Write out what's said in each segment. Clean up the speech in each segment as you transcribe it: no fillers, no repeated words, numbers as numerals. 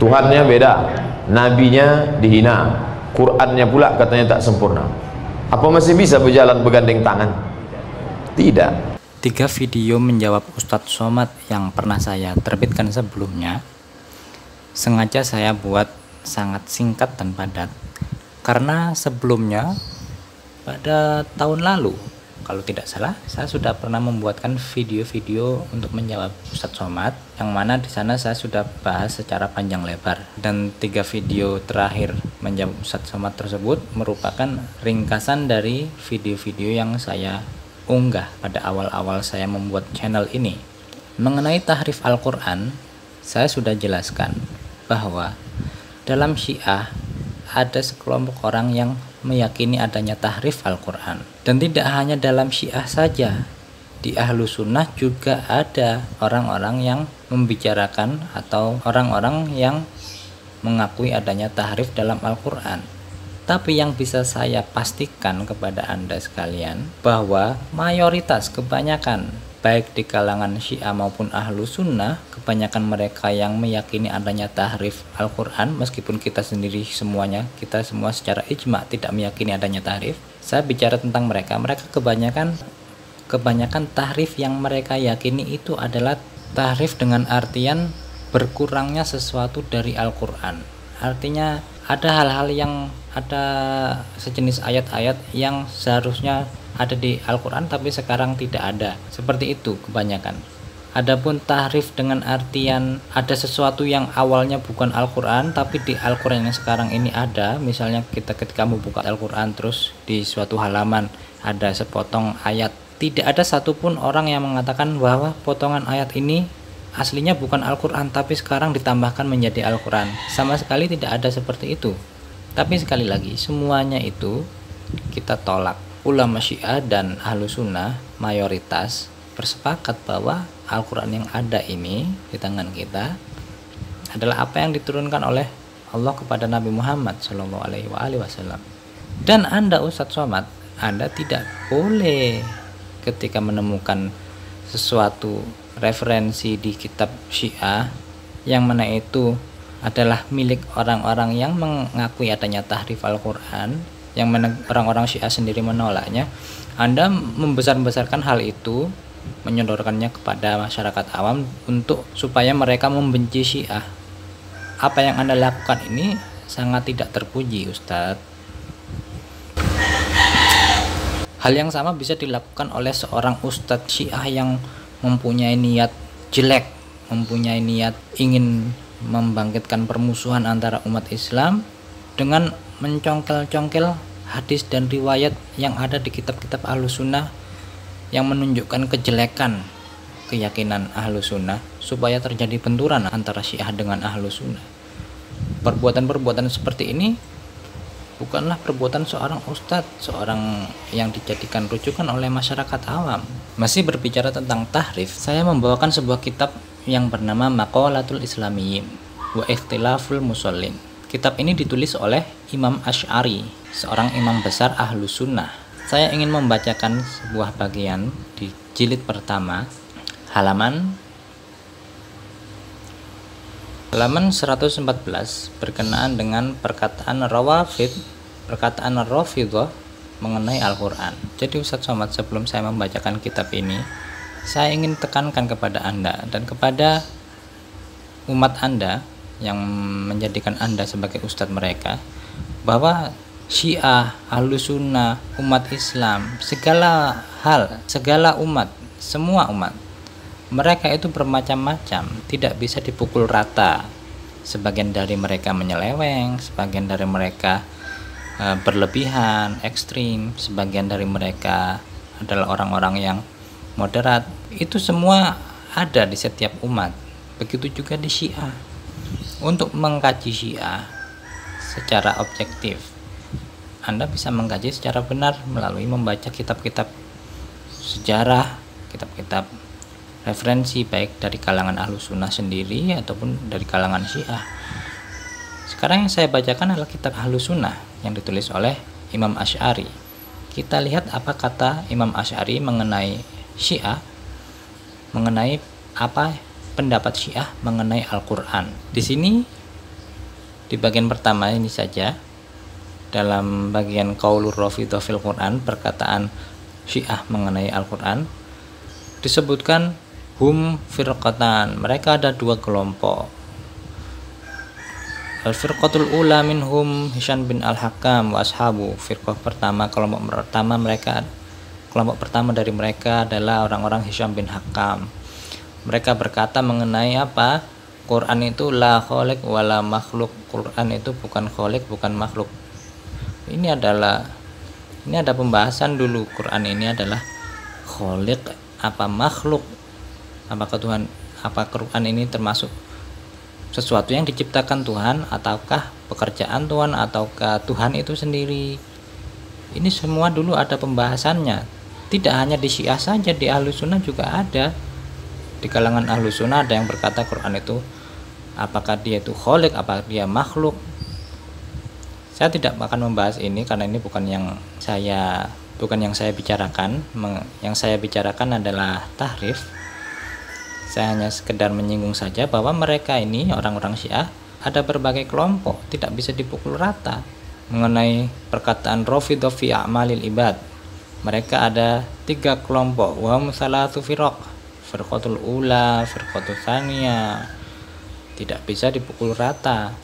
Tuhannya beda, nabinya dihina, Qurannya pula katanya tak sempurna. Apa masih bisa berjalan bergandeng tangan? Tidak. 3 video menjawab Ustadz Somad yang pernah saya terbitkan sebelumnya sengaja saya buat sangat singkat dan padat, karena sebelumnya pada tahun lalu kalau tidak salah saya sudah pernah membuatkan video-video untuk menjawab Ustadz Somad, yang mana di sana saya sudah bahas secara panjang lebar, dan 3 video terakhir menjawab Ustadz Somad tersebut merupakan ringkasan dari video-video yang saya unggah pada awal-awal saya membuat channel ini. Mengenai tahrif Al-Quran, saya sudah jelaskan bahwa dalam Syiah ada sekelompok orang yang meyakini adanya tahrif Al-Quran, dan tidak hanya dalam Syiah saja, di Ahlus Sunnah juga ada orang-orang yang membicarakan atau orang-orang yang mengakui adanya tahrif dalam Al-Quran. Tapi yang bisa saya pastikan kepada Anda sekalian bahwa mayoritas, kebanyakan baik di kalangan Syiah maupun Ahlus Sunnah, kebanyakan mereka yang meyakini adanya tahrif Al-Quran, meskipun kita sendiri semuanya, kita semua secara ijma tidak meyakini adanya tahrif. Saya bicara tentang mereka kebanyakan tahrif yang mereka yakini itu adalah tahrif dengan artian berkurangnya sesuatu dari Al-Quran. Artinya ada hal-hal yang ada sejenis ayat-ayat yang seharusnya ada di Al-Quran tapi sekarang tidak ada. Seperti itu kebanyakan. Adapun tahrif dengan artian ada sesuatu yang awalnya bukan Al-Quran tapi di Al-Quran yang sekarang ini ada. Misalnya ketika kamu buka Al-Quran terus di suatu halaman ada sepotong ayat, tidak ada satupun orang yang mengatakan bahwa potongan ayat ini aslinya bukan Al-Quran tapi sekarang ditambahkan menjadi Al-Quran. Sama sekali tidak ada seperti itu. Tapi sekali lagi, semuanya itu kita tolak. Ulama Syiah dan Ahlus Sunnah mayoritas bersepakat bahwa Al-Quran yang ada ini di tangan kita adalah apa yang diturunkan oleh Allah kepada Nabi Muhammad SAW. Dan Anda Ustadz Somad, Anda tidak boleh ketika menemukan sesuatu referensi di kitab Syiah yang mana itu adalah milik orang-orang yang mengakui adanya tahrif Al-Quran, yang mana orang-orang Syiah sendiri menolaknya, Anda membesar-besarkan hal itu, menyodorkannya kepada masyarakat awam untuk supaya mereka membenci Syiah. Apa yang Anda lakukan ini sangat tidak terpuji, Ustadz. Hal yang sama bisa dilakukan oleh seorang Ustadz Syiah yang mempunyai niat jelek, mempunyai niat ingin membangkitkan permusuhan antara umat Islam dengan mencongkel-congkel hadis dan riwayat yang ada di kitab-kitab Ahlus Sunnah yang menunjukkan kejelekan keyakinan Ahlus Sunnah supaya terjadi benturan antara Syiah dengan Ahlus Sunnah. Perbuatan-perbuatan seperti ini bukanlah perbuatan seorang ustadz, seorang yang dijadikan rujukan oleh masyarakat awam. Masih berbicara tentang tahrif, saya membawakan sebuah kitab yang bernama Maqalatul Islamiyyin wa Ikhtilaful Musallin. Kitab ini ditulis oleh Imam Asy'ari, seorang imam besar Ahlus Sunnah. Saya ingin membacakan sebuah bagian di jilid pertama, halaman 114 berkenaan dengan perkataan Rafidhah mengenai Al-Quran. Jadi Ustadz Somad, sebelum saya membacakan kitab ini, saya ingin tekankan kepada Anda dan kepada umat Anda yang menjadikan Anda sebagai ustadz mereka, bahwa Syiah, Ahlus Sunnah, umat Islam, segala hal, segala umat, semua umat, mereka itu bermacam-macam, tidak bisa dipukul rata. Sebagian dari mereka menyeleweng, sebagian dari mereka berlebihan, ekstrim, sebagian dari mereka adalah orang-orang yang moderat. Itu semua ada di setiap umat. Begitu juga di Syiah. Untuk mengkaji Syiah secara objektif, Anda bisa mengkaji secara benar melalui membaca kitab-kitab sejarah, kitab-kitab referensi baik dari kalangan Ahlus Sunnah sendiri ataupun dari kalangan Syiah. Sekarang yang saya bacakan adalah kitab Ahlus Sunnah yang ditulis oleh Imam Asy'ari. Kita lihat apa kata Imam Asy'ari mengenai Syiah, mengenai apa pendapat Syiah mengenai Al-Quran. Di sini di bagian pertama ini saja, dalam bagian qaulur rafidhah fil Quran, perkataan Syiah mengenai Al-Quran, disebutkan hum firqatan, mereka ada dua kelompok. Al-firqatul ula minhum Hisham bin Al-Hakam wa ashabu. Firqah pertama, kelompok pertama dari mereka adalah orang-orang Hisham bin Hakam. Mereka berkata mengenai apa? Quran itu la khaliq wala makhluk. Quran itu bukan khaliq, bukan makhluk. Ini ada pembahasan dulu. Quran ini adalah khaliq apa makhluk? Apakah Tuhan, apa Quran ini termasuk sesuatu yang diciptakan Tuhan, ataukah pekerjaan Tuhan, ataukah Tuhan itu sendiri? Ini semua dulu ada pembahasannya. Tidak hanya di Syiah saja, di Ahlus Sunnah juga ada. Di kalangan Ahlus Sunnah ada yang berkata Quran itu apakah dia itu khaliq, apakah dia makhluk. Saya tidak akan membahas ini karena ini bukan yang saya bicarakan. Yang saya bicarakan adalah tahrif. Saya hanya sekedar menyinggung saja bahwa mereka ini, orang-orang Syiah, ada berbagai kelompok, tidak bisa dipukul rata. Mengenai perkataan Rafidhah fi a'malil ibad, mereka ada 3 kelompok. Wa hum salatu firaq, firqatul ula, firqatul tsaniyah. Tidak bisa dipukul rata.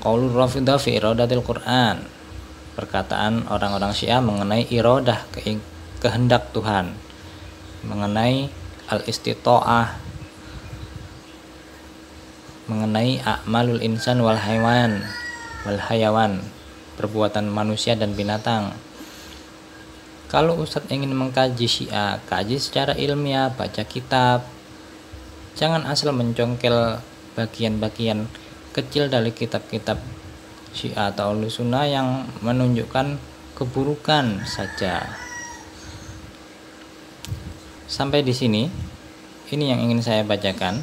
Qaulur Rafidhah fi iradatil Quran, perkataan orang-orang Syiah mengenai iradah, kehendak Tuhan, mengenai al-istita'ah, mengenai a'malul insan wal hayawan, perbuatan manusia dan binatang. Kalau Ustadz ingin mengkaji Syiah, kaji secara ilmiah, baca kitab. Jangan asal mencongkel bagian-bagian kecil dari kitab-kitab Syiah atau Ahlus Sunnah yang menunjukkan keburukan saja. Sampai di sini, ini yang ingin saya bacakan.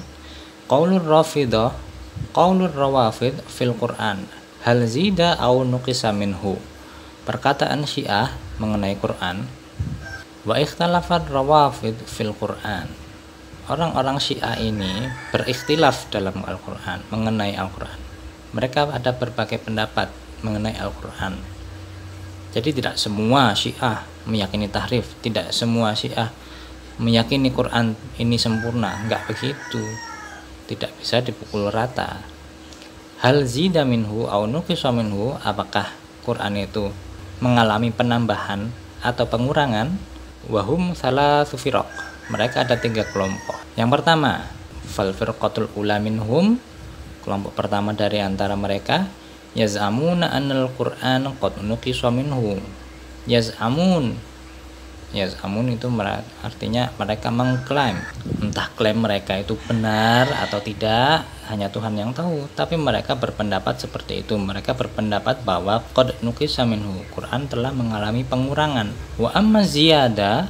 Qaulur Rafidhah, qaulur rawafid fil Quran, hal zida au nuqisa minhu. Perkataan Syiah mengenai Quran. Wa ikhtalafat rawafid fil Quran. Orang-orang Syiah ini berikhtilaf dalam Al-Quran, mengenai Al-Quran. Mereka ada berbagai pendapat mengenai Al-Quran. Jadi tidak semua Syiah meyakini tahrif, tidak semua Syiah meyakini Quran ini sempurna, enggak begitu. Tidak bisa dipukul rata. Hal zida minhu au nuqisa minhu, apakah Quran itu mengalami penambahan atau pengurangan? Wahum salasu firaq, mereka ada 3 kelompok. Yang pertama, fal firqatul ula minhum, kelompok pertama dari antara mereka, yaz'amuna annal Qur'an qad nuqisa minhu. Yaz'amun itu artinya mereka mengklaim. Entah klaim mereka itu benar atau tidak, hanya Tuhan yang tahu. Tapi mereka berpendapat seperti itu. Mereka berpendapat bahwa qad nuqisa minhu, Quran telah mengalami pengurangan. Wa amma ziyada,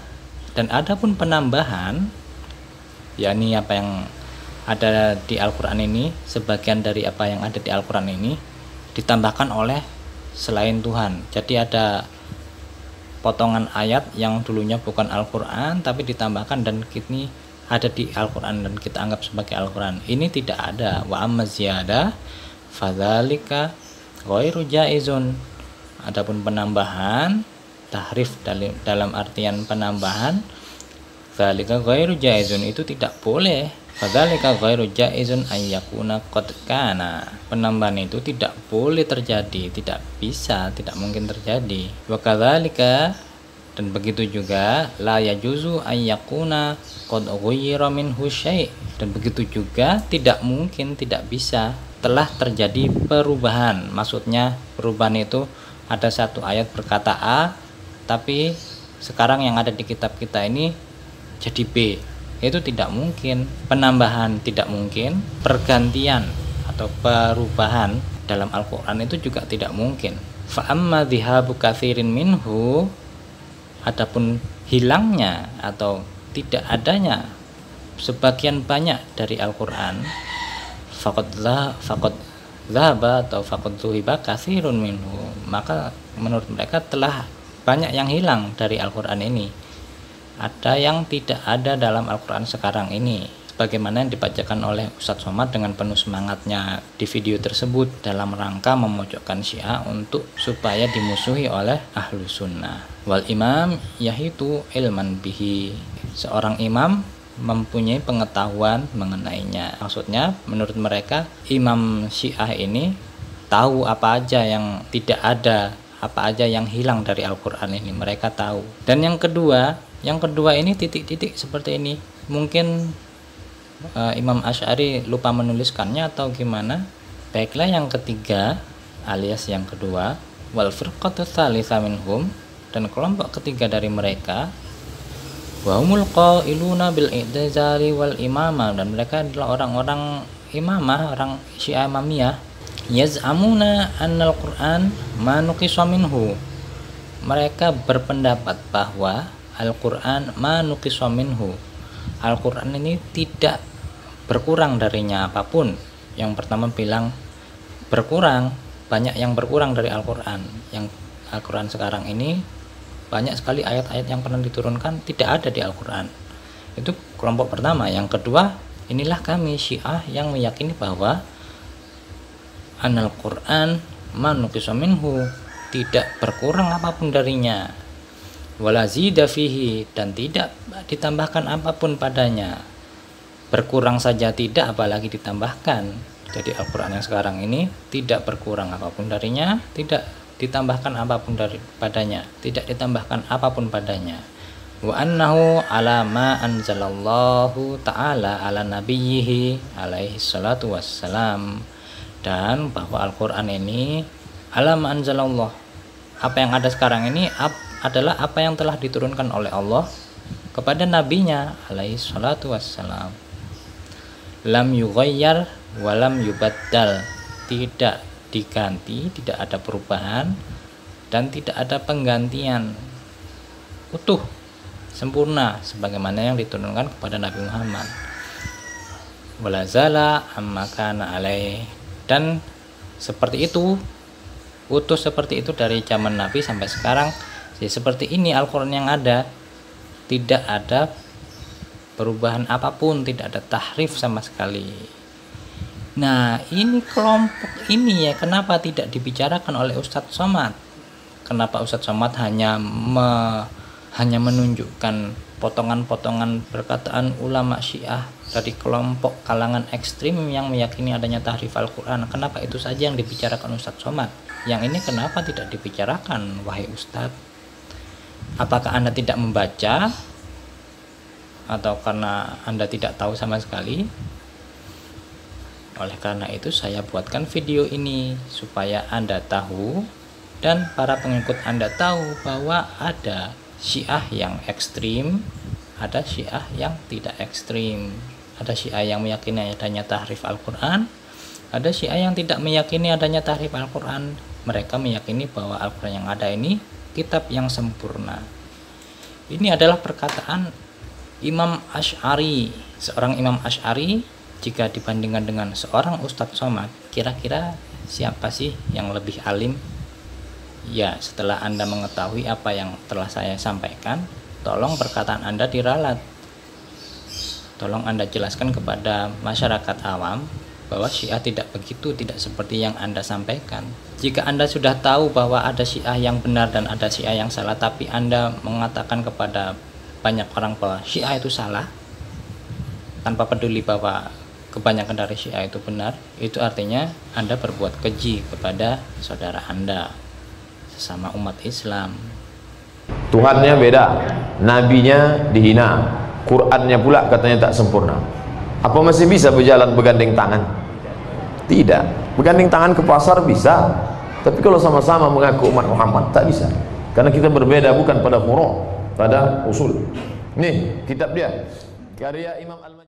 dan adapun penambahan, yakni apa yang ada di Al-Quran ini, sebagian dari apa yang ada di Al-Quran ini ditambahkan oleh selain Tuhan. Jadi ada potongan ayat yang dulunya bukan Al-Quran tapi ditambahkan dan kini ada di Al-Quran dan kita anggap sebagai Al-Quran. Ini tidak ada. Wa amma ziyada fadzalika ghairu jaizun. Adapun penambahan, tahrif dalam artian penambahan, dzalika ghairu jaizun, itu tidak boleh. Fadzalika ghairu jaizun ayyakuna qad kana. Penambahan itu tidak boleh terjadi, tidak bisa, tidak mungkin terjadi. Wa kadzalika, dan begitu juga la yajuzu ayyakuna qad ghayyira minhu syai', dan begitu juga tidak mungkin, tidak bisa telah terjadi perubahan. Maksudnya perubahan itu ada satu ayat berkata A, tapi sekarang yang ada di kitab kita ini jadi B. Itu tidak mungkin. Penambahan tidak mungkin, pergantian atau perubahan dalam Al-Quran itu juga tidak mungkin. Fa'amma dhihabu katsirin minhu, adapun hilangnya atau tidak adanya sebagian banyak dari Al-Quran, faqad dhahaba atau faqad dhuhiba katsirun minhu, maka menurut mereka telah banyak yang hilang dari Al-Quran ini. Ada yang tidak ada dalam Al-Quran sekarang ini. sebagaimana yang dibacakan oleh Ustadz Somad dengan penuh semangatnya di video tersebut dalam rangka memojokkan Syiah untuk supaya dimusuhi oleh ahlu sunnah. Wal imam yahitu ilman bihi, seorang imam mempunyai pengetahuan mengenainya. Maksudnya menurut mereka imam Syiah ini tahu apa aja yang tidak ada, apa aja yang hilang dari Al-Quran ini mereka tahu. Dan yang kedua ini titik-titik seperti ini. Mungkin Imam Asy'ari lupa menuliskannya atau gimana. Baiklah, yang ketiga alias yang kedua, wal firqatu tsalitsa minhum, dan kelompok ketiga dari mereka, wa humul qailuna bil i'tizali wal imamah, dan mereka adalah orang-orang imamah, orang Syiah Imamiyah, yaz'amuna annal Qur'an ma nuqisa minhu. Mereka berpendapat bahwa Al-Qur'an ma nuqisa minhu, Al-Qur'an ini tidak berkurang darinya apapun. Yang pertama bilang berkurang, banyak yang berkurang dari Al-Quran. Yang Al-Quran sekarang ini banyak sekali ayat-ayat yang pernah diturunkan tidak ada di Al-Quran. Itu kelompok pertama. Yang kedua, inilah kami Syiah yang meyakini bahwa Anal Quran manukisa minhu, tidak berkurang apapun darinya, wala zida fihi, dan tidak ditambahkan apapun padanya. Berkurang saja tidak, apalagi ditambahkan. Jadi Al-Quran yang sekarang ini tidak berkurang apapun darinya, tidak ditambahkan apapun padanya, tidak ditambahkan apapun padanya. Wa annahu ala ma anzalallahu ta'ala ala nabiyhi alaihi salatu wassalam, dan bahwa Al-Quran ini ala ma anzalallah, apa yang ada sekarang ini adalah apa yang telah diturunkan oleh Allah kepada nabinya alaihi salatu wassalam. Lam yughayyar walam yubaddal, tidak diganti, tidak ada perubahan dan tidak ada penggantian, utuh sempurna sebagaimana yang diturunkan kepada Nabi Muhammad. Walazala amma kana alaih, dan seperti itu, utuh seperti itu dari zaman Nabi sampai sekarang. Jadi seperti ini Al-Quran yang ada, tidak ada perubahan apapun, tidak ada tahrif sama sekali. Nah, ini kelompok ini ya, kenapa tidak dibicarakan oleh Ustadz Somad? Kenapa Ustadz Somad hanya menunjukkan potongan-potongan perkataan ulama Syiah dari kelompok kalangan ekstrim yang meyakini adanya tahrif Al-Quran? Kenapa itu saja yang dibicarakan Ustadz Somad? Yang ini kenapa tidak dibicarakan, wahai Ustadz? Apakah Anda tidak membaca? Atau karena Anda tidak tahu sama sekali? Oleh karena itu saya buatkan video ini supaya Anda tahu dan para pengikut Anda tahu bahwa ada Syiah yang ekstrim, ada Syiah yang tidak ekstrim, ada Syiah yang meyakini adanya tahrif Al-Quran, ada Syiah yang tidak meyakini adanya tahrif Al-Quran. Mereka meyakini bahwa Al-Quran yang ada ini kitab yang sempurna. Ini adalah perkataan Imam Asy'ari, seorang Imam Asy'ari. Jika dibandingkan dengan seorang Ustadz Somad, kira-kira siapa sih yang lebih alim? Ya, setelah Anda mengetahui apa yang telah saya sampaikan, tolong perkataan Anda diralat. Tolong Anda jelaskan kepada masyarakat awam bahwa Syiah tidak begitu, tidak seperti yang Anda sampaikan. Jika Anda sudah tahu bahwa ada Syiah yang benar dan ada Syiah yang salah, tapi Anda mengatakan kepada banyak orang bahwa Syiah itu salah, tanpa peduli bahwa kebanyakan dari Syiah itu benar, itu artinya Anda berbuat keji kepada saudara Anda, sesama umat Islam. Tuhannya beda, nabinya dihina, Qur'annya pula katanya tak sempurna. Apa masih bisa berjalan bergandeng tangan? Tidak. Bergandeng tangan ke pasar bisa, tapi kalau sama-sama mengaku umat Muhammad tak bisa, karena kita berbeda bukan pada furu', pada usul. Nih kitab dia, karya Imam Al-Majid.